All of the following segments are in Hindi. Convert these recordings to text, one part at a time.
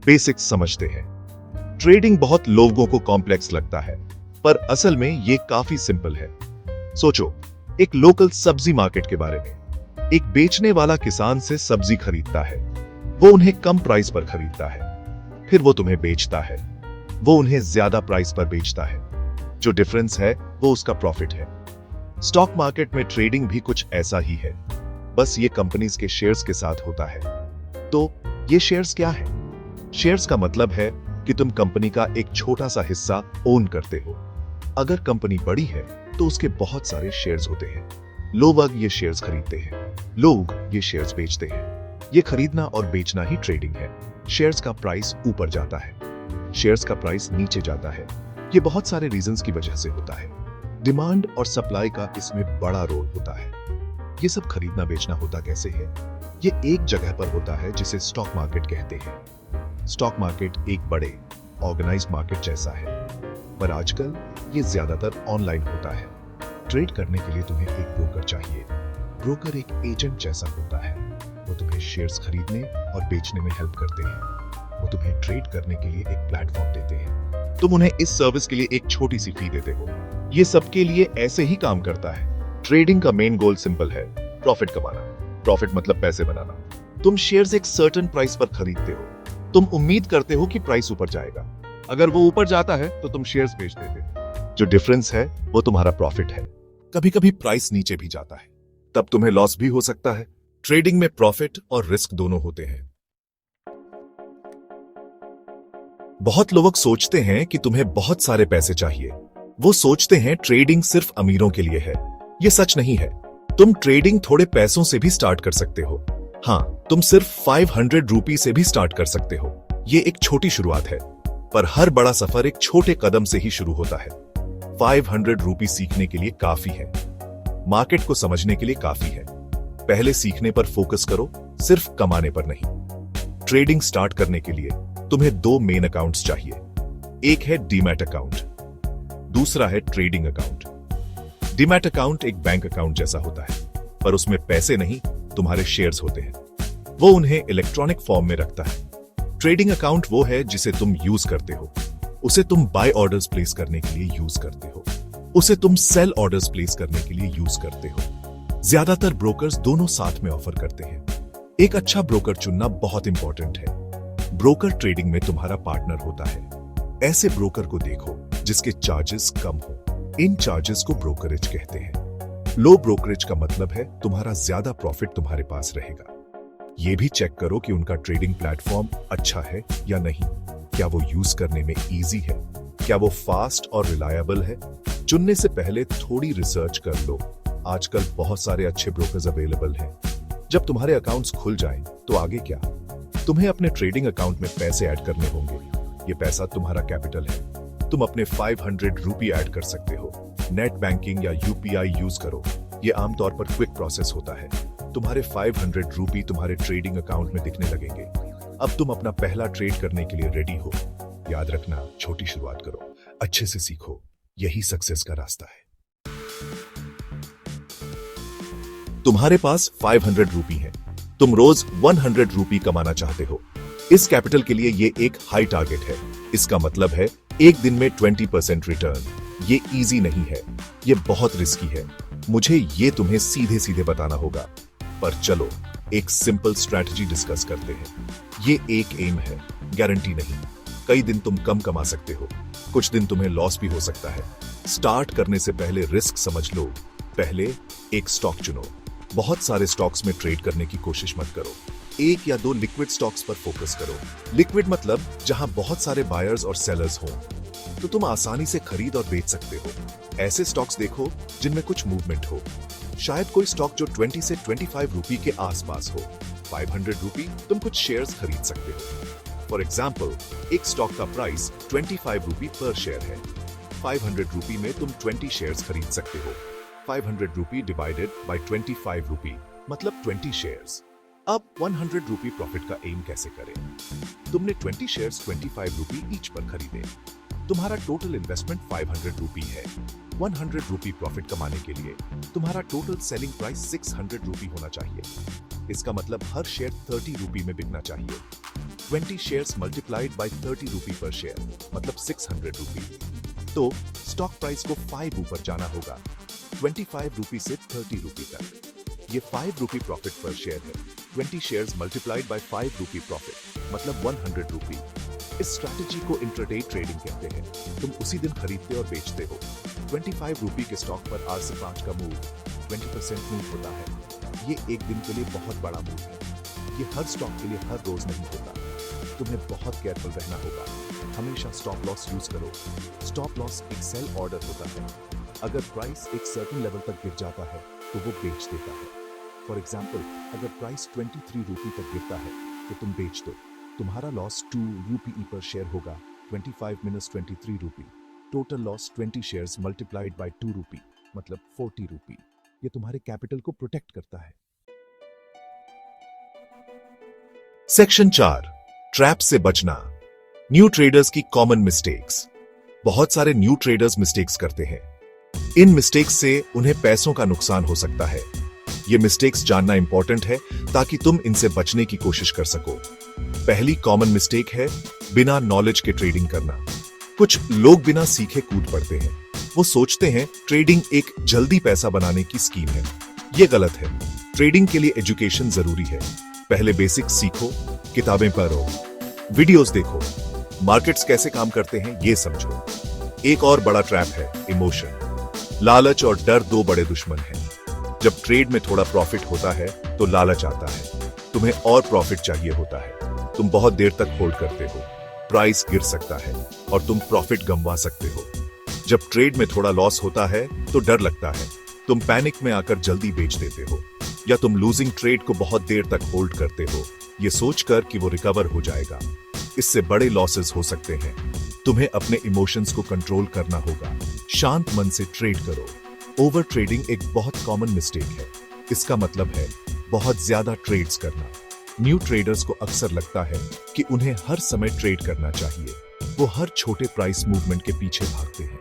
बेसिक्स समझते हैं। ट्रेडिंग बहुत लोगों को कॉम्प्लेक्स लगता है, पर असल में ये काफी सिंपल है। सोचो, एक लोकल सब्जी मार्केट के बारे में। एक बेचने वाला किसान से सब्जी खरीदता है। वो उन्हें कम प्राइस पर खरीदता है, फिर वो तुम्हें बेचता है। वो उन्हें ज्यादा प्राइस पर बेचता है। जो डिफरेंस है वो उसका प्रॉफिट है। स्टॉक मार्केट में ट्रेडिंग भी कुछ ऐसा ही है, बस ये कंपनीज के शेयर्स के साथ होता है। तो ये शेयर्स क्या है? शेयर्स का मतलब है कि तुम कंपनी का एक छोटा सा हिस्सा ओन करते हो। अगर कंपनी बड़ी है तो उसके बहुत सारे शेयर्स होते हैं। लोग ये शेयर्स खरीदते हैं, लोग ये शेयर्स बेचते हैं। ये खरीदना और बेचना ही ट्रेडिंग है। शेयर्स का प्राइस ऊपर जाता है, शेयर्स का प्राइस नीचे जाता है। ये बहुत सारे रीजंस की वजह से होता है। डिमांड और सप्लाई का इसमें बड़ा रोल होता है। ये सब खरीदना बेचना होता कैसे है? ये एक जगह पर होता है जिसे स्टॉक मार्केट कहते हैं। स्टॉक मार्केट एक बड़े ऑर्गेनाइज्ड मार्केट जैसा है, पर आजकल ये ज्यादातर ऑनलाइन होता है। ट्रेड करने के लिए तुम्हें एक ब्रोकर चाहिए। ब्रोकर एक एजेंट जैसा होता है। वो तुम्हें शेयर्स खरीदने और बेचने में हेल्प करते हैं। वो तुम्हें ट्रेड करने के लिए एक प्लेटफॉर्म देते हैं। तुम उन्हें इस सर्विस के लिए एक छोटी सी फी देते हो। ये सबके लिए ऐसे ही काम करता है। ट्रेडिंग का मेन गोल सिंपल है, प्रॉफिट कमाना। प्रॉफिट मतलब पैसे बनाना। तुम शेयर्स एक सर्टेन प्राइस पर खरीदते हो। तुम उम्मीद करते हो कि प्राइस ऊपर जाएगा। अगर वो ऊपर जाता है तो तुम शेयर्स बेच देते हो। जो डिफरेंस है वो तुम्हारा प्रॉफिट है। कभी कभी प्राइस नीचे भी जाता है, तब तुम्हें लॉस भी हो सकता है। ट्रेडिंग में प्रॉफिट और रिस्क दोनों होते हैं। बहुत लोग सोचते हैं कि तुम्हें बहुत सारे पैसे चाहिए। वो सोचते हैं ट्रेडिंग सिर्फ अमीरों के लिए है। ये सच नहीं है। तुम ट्रेडिंग थोड़े पैसों से भी स्टार्ट कर सकते हो। हाँ, तुम सिर्फ 500 रुपी से भी स्टार्ट कर सकते हो। ये एक छोटी शुरुआत है, पर हर बड़ा सफर एक छोटे कदम से ही शुरू होता है। 500 रुपी सीखने के लिए काफी है। मार्केट को समझने के लिए काफी है। पहले सीखने पर फोकस करो, सिर्फ कमाने पर नहीं। ट्रेडिंग स्टार्ट करने के लिए तुम्हें 2 मेन अकाउंट्स चाहिए। एक है डीमैट अकाउंट, दूसरा है ट्रेडिंग अकाउंट। डीमैट अकाउंट एक बैंक अकाउंट जैसा होता है, पर उसमें पैसे नहीं, तुम्हारे शेयर्स होते हैं। वो उन्हें इलेक्ट्रॉनिक फॉर्म में रखता है। ट्रेडिंग अकाउंट वो है जिसे तुम यूज करते हो। उसे तुम बाय ऑर्डर्स प्लेस करने के लिए यूज करते हो। उसे तुम सेल ऑर्डर्स प्लेस करने के लिए यूज करते हो। ज्यादातर ब्रोकर्स दोनों साथ में ऑफर करते हैं। एक अच्छा ब्रोकर चुनना बहुत इंपॉर्टेंट है। ब्रोकर ट्रेडिंग में तुम्हारा पार्टनर होता है। ऐसे ब्रोकर को देखो जिसके चार्जेस कम हो। इन चार्जेस को ब्रोकरेज कहते हैं। लो ब्रोकरेज का मतलब है तुम्हारा ज्यादा प्रॉफिट तुम्हारे पास रहेगा। यह भी चेक करो कि उनका ट्रेडिंग प्लेटफॉर्म अच्छा है या नहीं। क्या वो यूज करने में इजी है? क्या वो फास्ट और रिलायबल है? चुनने से पहले थोड़ी रिसर्च कर लो। आजकल बहुत सारे अच्छे ब्रोकर्स अवेलेबल हैं। जब तुम्हारे अकाउंट्स खुल जाएं, तो आगे क्या? तुम्हें अपने ट्रेडिंग अकाउंट में पैसे ऐड करने होंगे। ये पैसा तुम्हारा कैपिटल है। तुम अपने 500 रुपी ऐड कर सकते हो। नेट बैंकिंग या यूपीआई यूज करो। ये आमतौर पर क्विक प्रोसेस होता है। तुम्हारे 500 रुपी तुम्हारे ट्रेडिंग अकाउंट में दिखने लगेंगे। अब तुम अपना पहला ट्रेड करने के लिए रेडी हो। याद रखना, छोटी शुरुआत करो, अच्छे से सीखो। यही सक्सेस का रास्ता है। तुम्हारे पास 500 रुपी है। तुम रोज 100 रुपी कमाना चाहते हो। इस कैपिटल के लिए ये एक हाई टारगेट है। इसका मतलब है एक दिन में 20% रिटर्न। ये इजी नहीं है, ये बहुत रिस्की है। मुझे ये तुम्हें सीधे सीधे बताना होगा। पर चलो एक सिंपल स्ट्रैटेजी डिस्कस करते हैं। ये एक एम है, गारंटी नहीं। कई दिन तुम कम कमा सकते हो, कुछ दिन तुम्हें लॉस भी हो सकता है। स्टार्ट करने से पहले रिस्क समझ लो। पहले एक स्टॉक चुनो। बहुत सारे स्टॉक्स में ट्रेड करने की कोशिश मत करो। 1 या 2 लिक्विड स्टॉक्स पर फोकस करो। लिक्विड मतलब जहां बहुत सारे बायर्स और सेलर्स हों, तो तुम आसानी से खरीद और बेच सकते हो। ऐसे स्टॉक्स देखो जिनमें कुछ मूवमेंट हो। शायद कोई स्टॉक जो 20 से 25 रुपी के आसपास हो। 500 रुपी तुम कुछ शेयर्स खरीद सकते हो। फॉर एग्जाम्पल, एक स्टॉक का प्राइस 25 रुपी पर शेयर है। 500 रुपी में तुम 20 शेयर्स खरीद सकते हो। 500 रुपी डिवाइडेड बाय 25 रुपी मतलब 20 शेयर्स। अब 100 रुपी प्रॉफिट का एम कैसे करें? तुमने 20 शेयर्स 25 रुपी ईच पर खरीदे। तुम्हारा टोटल इन्वेस्टमेंट 500 रुपी है। 100 रुपी प्रॉफिट कमाने के लिए तुम्हारा टोटल सेलिंग प्राइस 600 रुपी होना चाहिए। इसका मतलब हर शेयर 30 रुपी में बिकना चाहिए। 20 शेयर्स मल्टीप्लाइड बाय 30 रुपी पर शेयर मतलब 600 रुपी। तो स्टॉक प्राइस को 5 ऊपर जाना होगा, 25 रुपी से 30 रुपी तक। ये 5 रुपी प्रॉफिट पर शेयर है। 20 shares multiplied by 5 rupee profit मतलब 100 रुपी। इस स्ट्रैटेजी को इंट्राडे ट्रेडिंग कहते हैं। तुम उसी दिन खरीदते और बेचते हो। 25 रुपी के स्टॉक पर 8 से 5 का मूव 20% मूव होता है। ये एक दिन के लिए बहुत बड़ा मूव है। ये हर स्टॉक के लिए हर रोज नहीं होता। तुम्हें बहुत केयरफुल रहना होगा। हमेशा स्टॉप लॉस यूज करो। स्टॉप लॉस एक सेल ऑर्डर होता है। अगर प्राइस एक सर्टेन लेवल तक गिर जाता है तो वो बेच देता है। फॉर एग्जाम्पल, अगर प्राइस 23 रुपी तक गिरता है तो तुम बेच दो। तुम्हारा लॉस 2 रुपी पर शेयर होगा। 25 minus 23 rupee. Total loss 20 shares multiplied by 2 रुपी मतलब 40 रुपी। ये तुम्हारे कैपिटल को प्रोटेक्ट करता है। सेक्शन 4, ट्रैप से बचना। न्यू ट्रेडर्स की कॉमन मिस्टेक्स। बहुत सारे न्यू ट्रेडर्स मिस्टेक्स करते हैं। इन मिस्टेक्स से उन्हें पैसों का नुकसान हो सकता है। ये मिस्टेक्स जानना इंपॉर्टेंट है ताकि तुम इनसे बचने की कोशिश कर सको। पहली कॉमन मिस्टेक है बिना नॉलेज के ट्रेडिंग करना। कुछ लोग बिना सीखे कूद पड़ते हैं। वो सोचते हैं ट्रेडिंग एक जल्दी पैसा बनाने की स्कीम है। ये गलत है। ट्रेडिंग के लिए एजुकेशन जरूरी है। पहले बेसिक सीखो, किताबें पढ़ो, वीडियोस देखो, मार्केट्स कैसे काम करते हैं ये समझो। एक और बड़ा ट्रैप है इमोशन। लालच और डर दो बड़े दुश्मन हैं। जब ट्रेड में थोड़ा प्रॉफिट होता है तो लालच आता है। तुम्हें और प्रॉफिट चाहिए होता है। तुम बहुत देर तक होल्ड करते हो। प्राइस गिर सकता है और तुम प्रॉफिट गंवा सकते हो। जब ट्रेड में थोड़ा लॉस होता है तो डर लगता है। तुम पैनिक में आकर जल्दी बेच देते हो या तुम लूजिंग ट्रेड को बहुत देर तक होल्ड करते हो, ये सोचकर कि वो रिकवर हो जाएगा। इससे बड़े लॉसेस हो सकते हैं। तुम्हें अपने इमोशंस को कंट्रोल करना होगा। शांत मन से ट्रेड करो। ओवर ट्रेडिंग एक बहुत कॉमन मिस्टेक है। इसका मतलब है बहुत ज्यादा ट्रेड्स करना। न्यू ट्रेडर्स को अक्सर लगता है कि उन्हें हर समय ट्रेड करना चाहिए। वो हर छोटे प्राइस मूवमेंट के पीछे भागते हैं।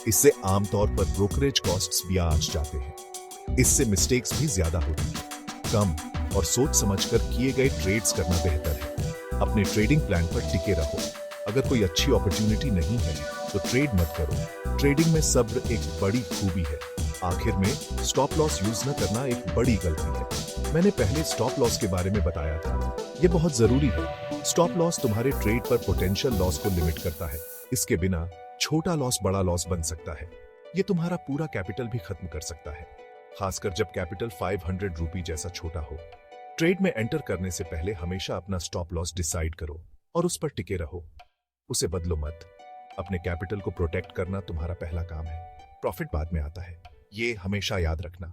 इससे आमतौर पर ब्रोकरेज कॉस्ट्स भी आ जाते हैं। इससे मिस्टेक्स भी ज्यादा होती हैं। कम और सोच समझकर किए गए ट्रेड्स करना बेहतर है। अपने ट्रेडिंग प्लान पर टिके रहो। अगर कोई अच्छी अपॉर्चुनिटी नहीं है तो ट्रेड मत करो। ट्रेडिंग में सब्र एक बड़ी खूबी है। आखिर में स्टॉप लॉस यूज न करना एक बड़ी गलती है। मैंने पहले स्टॉप लॉस के बारे में बताया था। ये बहुत जरूरी है। स्टॉप लॉस तुम्हारे ट्रेड पर पोटेंशियल लॉस को लिमिट करता है। इसके बिना छोटा लॉस बड़ा लॉस बन सकता है। ये तुम्हारा पूरा कैपिटल भी खत्म कर सकता है, खासकर जब कैपिटल 500 रुपी जैसा छोटा हो। ट्रेड में एंटर करने से पहले हमेशा अपना स्टॉप लॉस डिसाइड करो और उस पर टिके रहो। उसे बदलो मत। अपने कैपिटल को प्रोटेक्ट करना तुम्हारा पहला काम है। प्रॉफिट बाद में आता है, ये हमेशा याद रखना।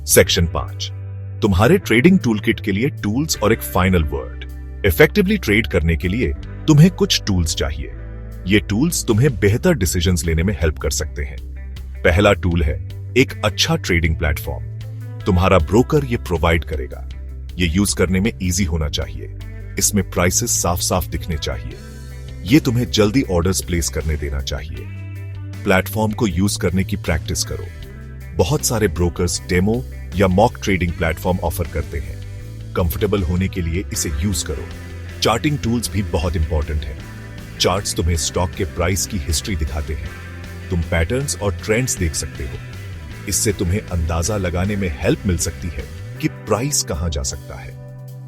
सेक्शन 5, तुम्हारे ट्रेडिंग टूलकिट के लिए टूल्स और एक फाइनल वर्ड। इफेक्टिवली ट्रेड करने के लिए तुम्हें कुछ टूल्स चाहिए। ये टूल्स तुम्हें बेहतर डिसीजंस लेने में हेल्प कर सकते हैं। पहला टूल है एक अच्छा ट्रेडिंग प्लेटफॉर्म। तुम्हारा ब्रोकर ये प्रोवाइड करेगा। ये यूज करने में इजी होना चाहिए। इसमें प्राइसेस साफ साफ दिखने चाहिए। ये तुम्हें जल्दी ऑर्डर्स प्लेस करने देना चाहिए। प्लेटफॉर्म को यूज करने की प्रैक्टिस करो। बहुत सारे ब्रोकर्स डेमो या मॉक ट्रेडिंग प्लेटफॉर्म ऑफर करते हैं। कंफर्टेबल होने के लिए इसे यूज करो। चार्टिंग टूल्स भी बहुत इंपॉर्टेंट है। चार्ट्स तुम्हें स्टॉक के प्राइस की हिस्ट्री दिखाते हैं। तुम पैटर्न्स और ट्रेंड्स देख सकते हो। इससे तुम्हें अंदाजा लगाने में हेल्प मिल सकती है कि प्राइस कहां जा सकता है।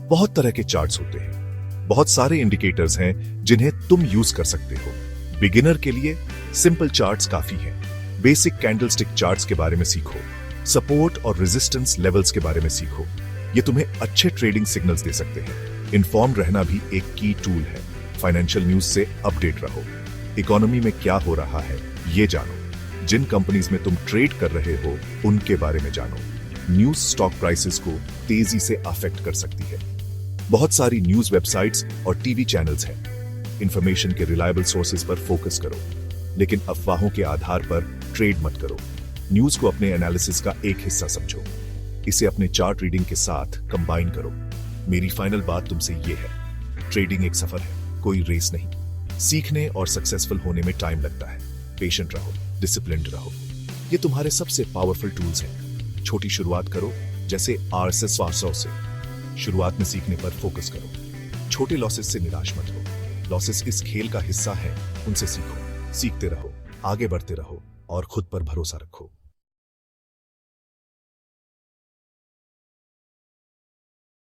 बहुत तरह के चार्ट्स होते हैं। बहुत सारे इंडिकेटर्स हैं जिन्हें तुम यूज कर सकते हो। बिगिनर के लिए सिंपल चार्ट्स काफी हैं। बेसिक कैंडलस्टिक चार्ट्स के बारे में सीखो। सपोर्ट और रेजिस्टेंस लेवल्स के बारे में सीखो। ये तुम्हें अच्छे ट्रेडिंग सिग्नल्स दे सकते हैं। इन्फॉर्म रहना भी एक की टूल है। फाइनेंशियल न्यूज से अपडेट रहो। इकोनॉमी में क्या हो रहा है ये जानो। जिन कंपनीज में तुम ट्रेड कर रहे हो उनके बारे में जानो। न्यूज स्टॉक प्राइसेस को तेजी से अफेक्ट कर सकती है। बहुत सारी न्यूज वेबसाइट्स और टीवी चैनल्स हैं। इंफॉर्मेशन के रिलायबल सोर्सेज पर फोकस करो, लेकिन अफवाहों के आधार पर ट्रेड मत करो। न्यूज को अपने एनालिसिस का एक हिस्सा समझो। इसे अपने चार्ट रीडिंग के साथ कंबाइन करो। मेरी फाइनल बात तुमसे ये है, ट्रेडिंग एक सफर है। कोई रेस नहीं। सीखने और सक्सेसफुल होने में टाइम लगता है। पेशेंट रहो, डिसिप्लिन्ड रहो। ये तुम्हारे सबसे पावरफुल टूल्स हैं। छोटी शुरुआत करो, जैसे RSS 500 से। शुरुआत में सीखने पर फोकस करो। छोटे लॉसेस से निराश मत हो। लॉसेस इस खेल का हिस्सा है, उनसे सीखो। सीखते रहो, आगे बढ़ते रहो और खुद पर भरोसा रखो।